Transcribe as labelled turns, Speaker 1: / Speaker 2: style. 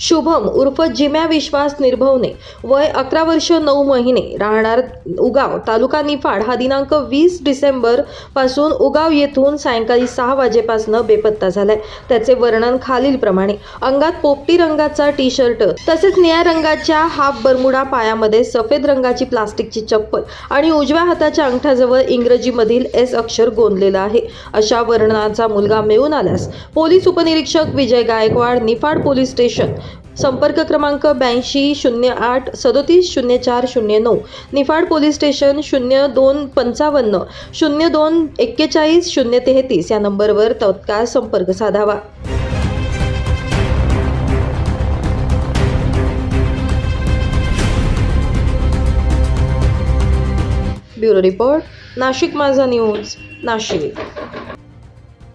Speaker 1: शुभम उर्फ जिम्या विश्वास निर्भवने, वय 11 वर्ष 9 महिने, राहणार उगाव, तालुका निफाड, हा दिनांक 20 डिसेंबर पासून उगाव येथून सायंकाळी 6 वाजेपासून बेपत्ता झालाय. त्याचे वर्णन खालीलप्रमाणे: अंगात पोपटी रंगाचा टी शर्ट तसेच निळ्या रंगाच्या हाफ बरमुडा, पायामध्ये सफेद रंगाची प्लास्टिकची चप्पल आणि उजव्या हाताच्या अंगठ्याजवळ इंग्रजीमधील एस अक्षर गोंदलेलं आहे. अशा वर्णनाचा मुलगा मिळून आल्यास पोलीस उपनिरीक्षक विजय गायकवाड, निफाड पोलीस स्टेशन, संपर्क क्रमांक 8208 37 04 09, निफाड पोलीस स्टेशन 0255 02 41 033 या नंबरवर तत्काळ संपर्क साधावा. ब्युरो रिपोर्ट, नाशिक माझा न्यूज, नाशिक.